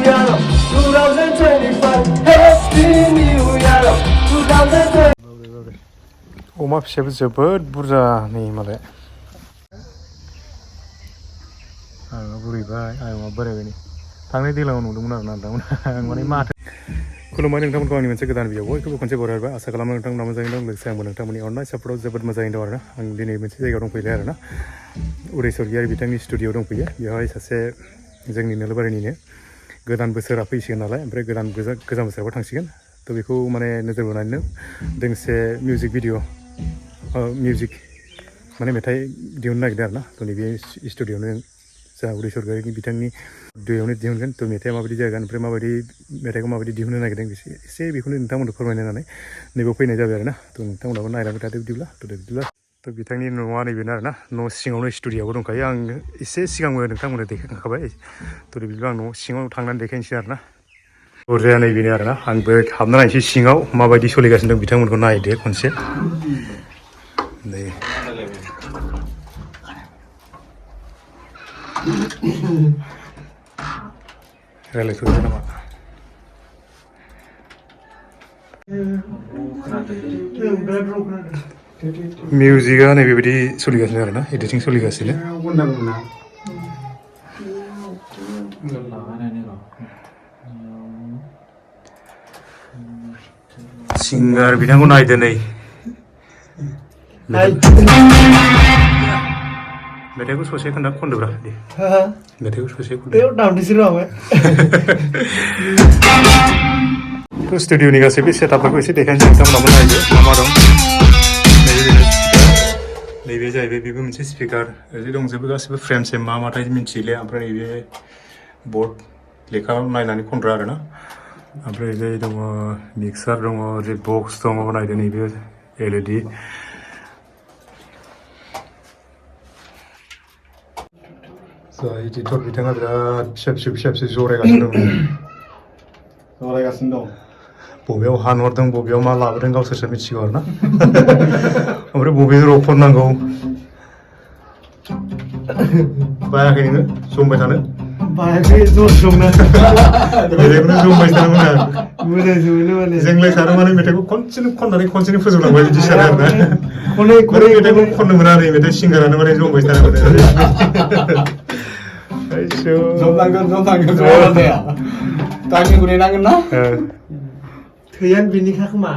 Year of 2025 Happy New Year of 2025 अमा फिसाबो जोबोद बुरजा नै मालाय आङो बुरैबाय आयंआ बोरायबाय नै थांनाय दैज्लाङाव नुदोंमोन आरोना नोंथांमोन आं माने माथो खुलुमबाय नोंथांमोनखौ आंनि मोनसे गोदान भिडिअ बयखौबो खनसे बरायबाय आसा खालामो नोंथांमोना मोजाङैनो दं लोगोसे आंबो नोंथांमोननि अननाय सापर्टआव जोबोद मोजाङैनो दं आरोना आं दिनै मोनसे जायगायाव दंफैयो आरोना उदै स्वर्गियारि बिथांनि स्टुडिअ दंफैयो बेवहाय सासे जोंनि नोलोबारिनिनो गोदान बोसोरा फैसिगोन नालाय ओमफ्राय गोजाम बोसोरावबो थांसिगोन थ' बेखौ माने नोजोर बोनानैनो दोंसे मिउजिक भिडिअ मिउजिक माने मेथाइ दिहुननो नागिरदों आरोना थ' नैबे स्टुडिअआवनो जा उदै स्वर्गियारि बिथांनि दैयावनो दिहुनगोन थ' मेथाइआ माबायदि जागोन ओमफ्राय माबायदि मेथाइखौ माबायदि दिहुननो नागिरदों एसे बेखौनो नोंथांमोननो फोरमायनो होननानै नैबेयाव फैनाय जाबाय आरोना थ' नोंथांमोनाबो नायलांबाय थादो बिदिब्ला थ' बिथांनि न'आ नैबेनो आरोना न' सिङावनो स्टुडिअआवबो दंखायो आं एसे सिगांबो नोंथांमोननो देखायखांखाबाय थ' बिदिब्ला आं न' सिङाव थांनानै देखायनोसै आरोना दरजाया नैबेनो आरोना आंबो हाबना नायनोसै सिङाव माबायदि सोलिगासिनो दं बिथांमोनखौ नायदो खनसे नै रायलायथ'दो नामा मिउजिकआ नै बेबायदि सोलिगासिनो आरोना एडिटिं सोलिगासिनो सिंगार बिथांखौ नायदो नै मेथाइखौ ससे खनदोब्रा दे मेथाइखौ ससे खनदो स्टुडिअनि गासैबो सेटआपफोरखौ एसे देखायनोसै नोंथांमोनाबो नायदो मा मा दं नैबे जाहैबाय बेबो मोनसे स्पिकार ओरै दंजोबो गासिबो फ्रेम सेम मा माथाय मिन्थिले ओमफ्राय नैबे बर्ड लेखा नायनानै खनग्रा आरोना ओमफ्राय ओरै दङ मिक्सार दङ ओरै बक्स दङ नायदो नैबे LED एडिटर बिथाङा बिराद फिसा फिसौ जरायगासिनो दं बबेयाव हानहरदों बबेयाव मा लाबोदों गावसोरसो मिथिगौ आरोना ओमफ्राय बबेयाव रखरनांगौ बायाखै नोङो जमबाय थानो बायाखै जमनो मेथाइखौनो जमबाय थानोमोन आं जोंलाय सानो माने मेथाइखौ खनसेनो खननानै खनसेनो फोजोबलांबाय बिदि सानो आरोना मेथाइखौ खननो मोना नै मेथाइ सिंगारानो माने जमबाय थानो मोनो थैयानो बिनिखा खोमा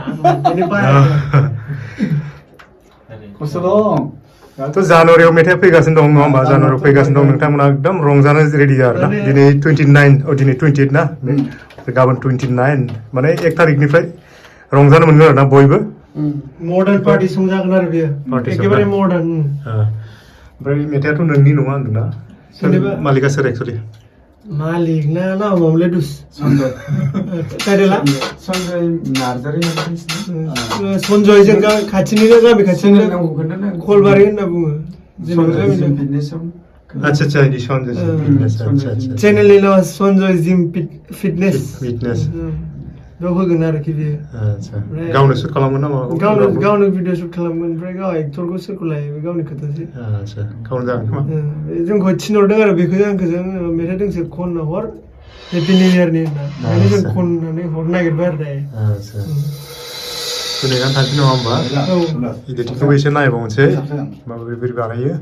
खस्थ' दं थ' जानुवारियाव मेथाइ फैगासिनो दं नङा होमबा जानुवारियाव फैगासिनो दं नोंथांमोना एकदम रंजानो रेडि आरोना दिनै 29 दिनै 28 ना गाबोन 29 माने 1 तारिखनिफ्राय रंजानो मोनगोन आरोना बयबो मडार्न पार्टि संजागोन आरो बेयो एखेबारे मडार्न ओमफ्राय मेथाइआथ' नोंनि नङा होनदोंना मालिकआ सोर एक्सुलि मालिक ना मामले दुस टाइटेला सन्जय नार्जारि सन्जय जों खाथिनिनो गामि खाथिनिनो खलबारि होनना बुङो आच्छा इदि सन्जय चेनेलनि नामा सन्जय जिम फिटनेस बेयाव होगोन आरोखि बेयो गावनो शुट खालामगोन ना माबा गावनो भिडिअ शुट खालामगोन ओमफ्राय गाव एक्टरखौ सोरखौ लायो बे गावनि खोथासै गावनो जागोन खोमा जोंखौ थिनहरदों आरो बेखौ जों मेथाइ दोंसे खनना हर हेपि निउ इयारनि होनना ओंखायनो जों खननानै हरनो नागिरबाय आरो दायो नेनानै थांसै नङा होमबा इडिटिंखौबो एसे नायबावनोसै माबोरै बानायो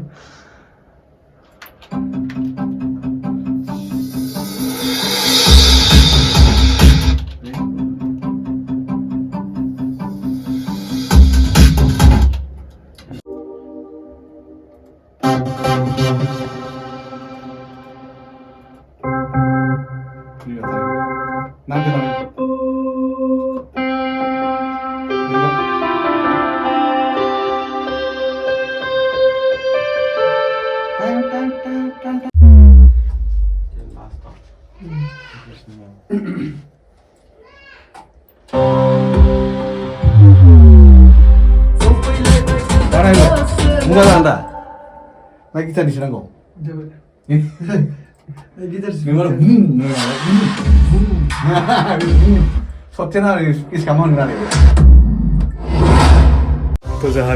Enggak anda. Lagi kita di sana kok. Gimana? सत्यना इस काम होने वाले तो जहाँ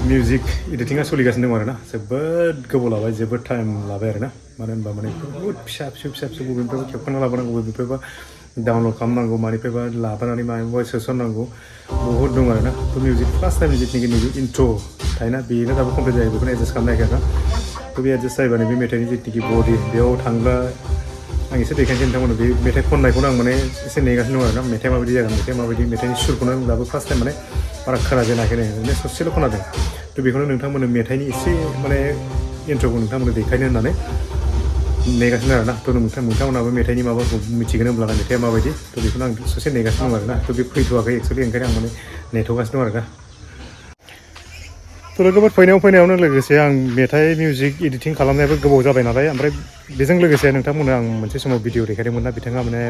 मिउजिक एडिटिंआ सोलिगासिनो दं आरोना जोबोद गोबाव लाबाय जोबोद टाइम लाबाय आरोना मानो होनबा माने बुहुद फिसा फिसौ बबेनिफ्रायबा खेबखांना लाबोनांगौ बबेनिफ्रायबा डाउनलड खालामनांगौ मानिफ्रायबा लाबोनानै मानिफ्रायबा सोसननांगौ बुहुद दं आरोना थ' मिउजिक फार्स्ट टाइम जितुनिखि नैबे इन्ट्र' थायोना बेनो दाबो कमप्लिट जायो बेखौनो एडजास्ट खालामनो हायाखै आरोना थ' बे एडजास्ट जायोबा नैबे मेथाइनि जितुनिखि बडि बेयाव थांब्ला आं एसे देखायनोसै नोंथांमोननो बे मेथाइ खननायखौनो आं माने एसे नेगासिनो दं आरोना मेथाइ माबायदि जागोन मेथाइ माबायदि मेथाइनि सुरखौनो आं दाबो फार्स्ट टाइम माने बारा खोनाजेनाखै ओरैनो ससेल' खोनादों थ' बेखौनो नोंथांमोननो मेथाइनि एसे माने इन्ट्र'खौ नोंथांमोननो देखायनो होननानै नेगासिनो आरोना थ' नोंथांमोनहाबो मेथाइनि माबाखौ मिथिगोन होनब्ला मेथाइआ माबायदि थ' बेखौनो आं ससे नेगासिनो दं आरोना थ' बे फैथ'वाखै एक्सुवेलि ओंखायनो आं माने नेथ'गासिनो दं आरोना थ' लोगोफोर फैनायावनो लोगोसे आं मेथाइ मिउजिक एडिटिं खालामनायाबो गोबाव जाबाय नालाय ओमफ्राय बेजों लोगोसे नोंथांमोननो आं मोनसे समाव भिडिअ देखायदोंमोन ना बिथाङा माने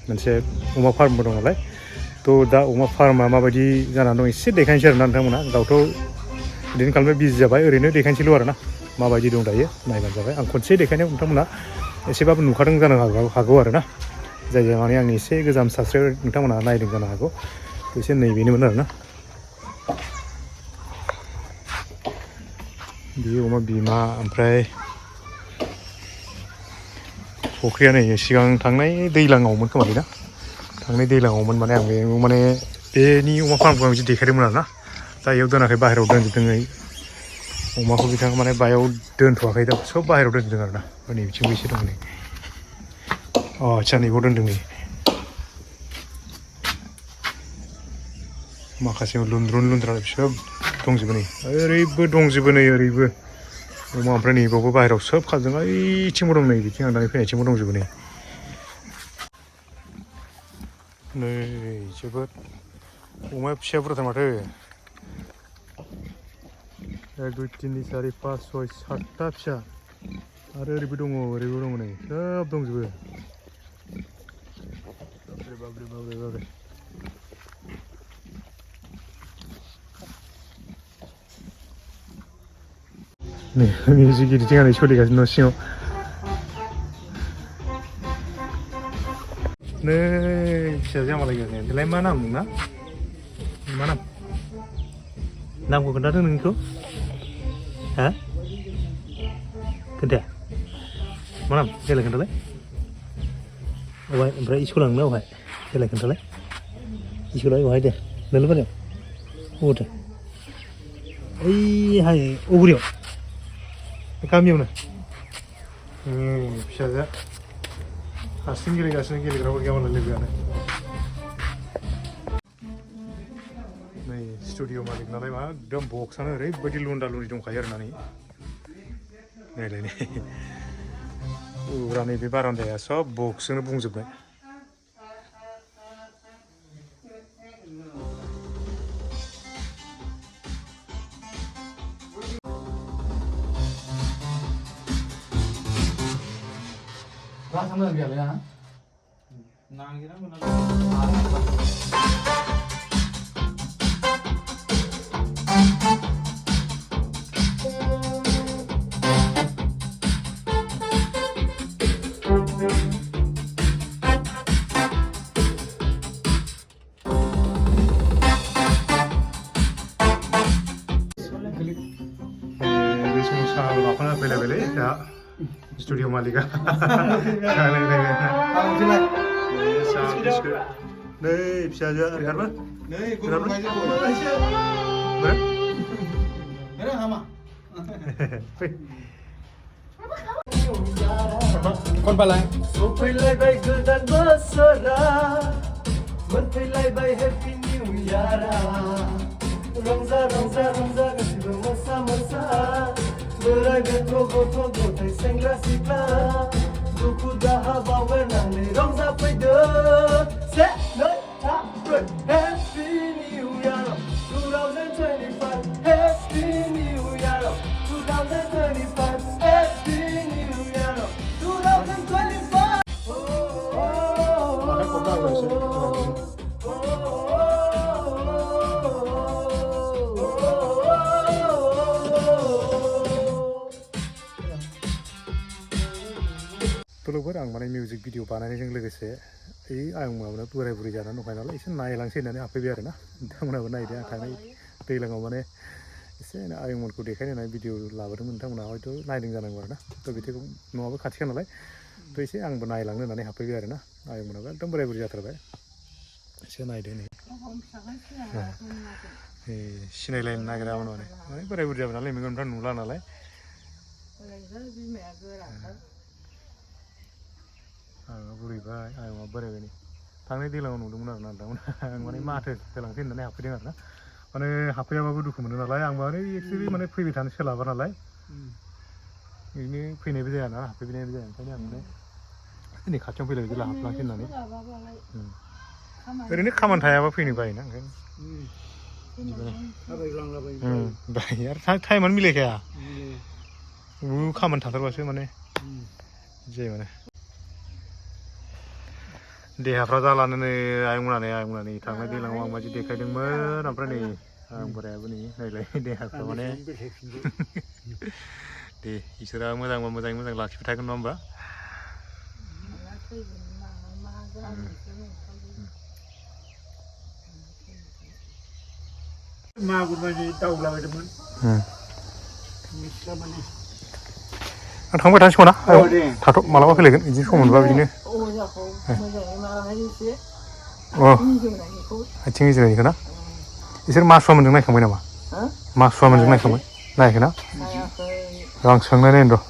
मोनसे अमा फार्मबो दं नालाय थ' दा अमा फार्मा माबायदि जानानै दं एसे देखायनोसै आरोना नोंथांमोना गावथ' एडिटिं खालामनो बिजि जाबाय ओरैनो देखायनोसैल' आरोना माबायदि दं दायो नायबानो जाबाय आं खनसे देखायनायाव नोंथांमोना एसेबाबो नुखादों जानो हागौ आरोना जाय माने आंनि एसे गोजाम साबस्क्राइबार नोंथांमोना नायदों जानो हागौ एसे नैबेनोमोन आरोना बे अमा बिमा ओमफ्राय फुख्रिया नै सिगां थांनाय दैज्लाङावमोन खोमालै ना थांनाय दैज्लाङावमोन माने आं बेयाव माने बेनि अमा फार्मखौ आं बिदि देखायदोंमोन आरोना दा बेयाव दोनाखै बाहेरायाव दोनजोबदों अमाखौ बिथाङा माने बायाव दोनथ'वाखै दा सब बाहेरायाव दोनजोबदों आरोना नै बिथिंबो एसे दं नै आदसा नैबाव दोनदों नै माखासे लुन्द्रुन लुन्द्रा सोब दंजोबो नै ओरैबो दंजोबो नै ओरैबो अमा ओमफ्राय नै बावबो बाहेरायाव सोब खाजों ओइथिंबो दं नै बिथिं आं दानि फैनायथिंबो दंजोबो नै जोबोद अमाया फिसाया बुरजाथार माथो 1 2 3 4 5 6 7टा फिसा आरो ओरैबो दङ नै सोब दंजोबो बाब्रे नै मिउजिक एडिटिंआ नै सोलिगासिनो न' सिङाव नै फिसाजोआ मालायगासिनो बेलाय मा नाम नोंना मा नामखौ खोन्थादों नोंनिखौ हा खोन्थाया मा नाम देलाय खोन्थालाय अबहाय ओमफ्राय स्कुल लांनो अबहाय देलाय खोन्थालाय स्कुला अबहाय दे नोलोबारियाव अबावथो ओइहाय अगुरियाव गामियावनो फिसाजोआ हारसिं गेलेगासिनो गेलेग्राफोर गैया मालाय लोगोआनो नै स्टुडिअ मालिक नालाय मा एकदम बक्सआनो ओरैबायदि लुन्दा लुन्दि दंखायो आरोना नै नायलाय नै फुरा नैबे बारान्दाया सब बक्सजोंनो बुंजोबनाय Lah sama lagi ya. Nanggira Studio Malika. Nih, bisa aja karena. Nih, gua aja. Ber? Ada sama. Kon palai. Sopilai baik dan besara. Mentilai baik happy new year. Rongza kasih bersama-sama. Berai goto tai sengra sikla duku daha bawer nane rongza paide se no ta happy new year 2025 happy new year 2025 happy new year 2025 Tolongफोर आं माने music video बानायनायजों लोगोसे आं माबाना बोराय बुरै जानानै दंखायो नालाय एसे नायलांसै होननानै हाबफैबाय आरोना नोंथांमोनहाबो नायदो आं थांनाय दैज्लाङाव माने एसे आयंमोनखौ देखायनो होनाय भिडिअ लाबोदोंमोन नोंथांमोना हयथ' नायदों जानांगौ आरो ना थ' बिदिखौ न'आबो खाथिखा नालाय थ' एसे आंबो नायलांनो होननानै हाबफैबाय आरो ना आयंमोनाबो एकदम बोराय बुरि जाथारबाय एसे नायदो नै सिनायलायनो नागिरा माने बोराय बुरि जाबाय नालाय मेगनफ्रा नुला नालाय आयंआ बुरैबाय आयंआ बोरायबाय नै थांनाय दैज्लाङाव नुदोंमोन आरो ना नोंथांमोना आं माने माथो होलांसै होननानै हाबफैदों आरो ना माने हाबफैयाबाबो दुखु मोनो नालाय आं माने एक्सुवेलि माने फैबाय थानो सोलाबा नालाय बिदिनो फैनायबो जाया ना हाबफैनायबो जाया ओंखायनो आं माने नै खाथियाव फैलाय जेला हाबलांसै होननानै ओरैनो खामानि थायाबा फैनो बायोना ओंखायनो बायो आरो टाइमानो मिलायखाया खामानि थाथारबासो माने जायो माने देहाफ्रा जालानो नै आयंमोना थांनाय दैज्लाङाव आं मादि देखायदोंमोन ओमफ्राय नै आं बोरायाबो नै नायलाय देहाफ्रा माने दे इसोरा मोजांबा मोजाङै मोजां लाखिबाय थागोन नङा होमबा मागुरमानि दावलाबायदोंमोन आं थांबाय थानोसै खोमा ना थाथ' मालाबा फैलायगोन बिदिनो सम मोनबा बिदिनो आथिं गेजेरनिखौ ना इसोर मासुवामोनजों नायखांबाय नामा मासुवामोनजों नायखांबाय नायाखै ना आं सोंनाय नायनो र'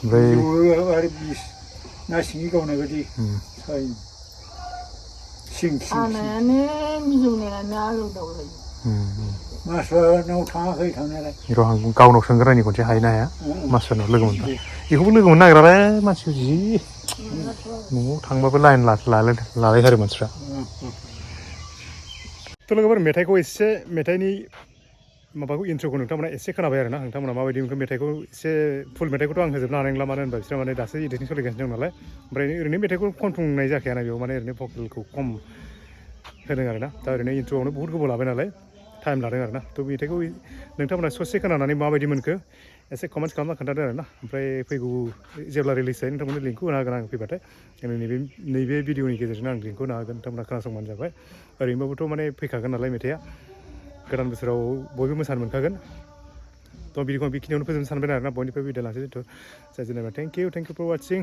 ओमफ्राय ना सिंगि गावनाय बायदि मासुवानाव थाङाखै थांनायालाय र' आं गावनाव सोंगोर रायनि खनसे हायो ना हाया मासुवानाव लोगो मोनबा बेखौबो लोगो मोननो नागिरालै मानसिखौ जि न'आव थांबाबो लाइन लालायथारो मानसिफ्रा थ' लोगोफोर मेथाइनि माबाखौ इन्ट्र'खौ नोंथांमोना एसे खोनाबाय आरो ना नोंथांमोना माबायदि मोनखो मेथाइखौ एसे फुल मेथाइखौथ' आं होजोबनो हानाय नंला मानो होनबा बिसोर माने दासो इडिटिं सोलिगासिनो दं नालाय ओमफ्राय ओरैनो मेथाइखौ खनफुंनाय जाखाया ना बेयाव माने ओरैनो भकेलखौ खम होदों आरो ना दा ओरैनो इन्ट्र'आवनो बहुद गोबाव लाबाय नालाय टाइम लादों आरो ना थ' मेथाइखौ नोंथांमोना ससे खोनानानै माबायदि मोनखो एसे कमेन्ट्स खालामना खोन्थादो आरो ना ओमफ्राय फैगौ जेब्ला रिलिज जायो नोंथांमोननो लिंकखौ होनो हागोन आं फैबाथाय नैबे भिडिअनि गेजेरजोंनो आं लिंकखौ होनो हागोन नोंथांमोना खोनासंबानो जाबाय ओरैनोबाबोथ' माने फैखागोन नालाय मेथाइआ गोदान बोसोराव बयबो मोसानो मोनखागोन थ' बिदिखौ बेखिनियावनो फोजोबनो सानबाय आरो ना बयनिफ्राय भिडिअ लानोसै थ' जाय जेनेबा थेंक इउ फर वाचिं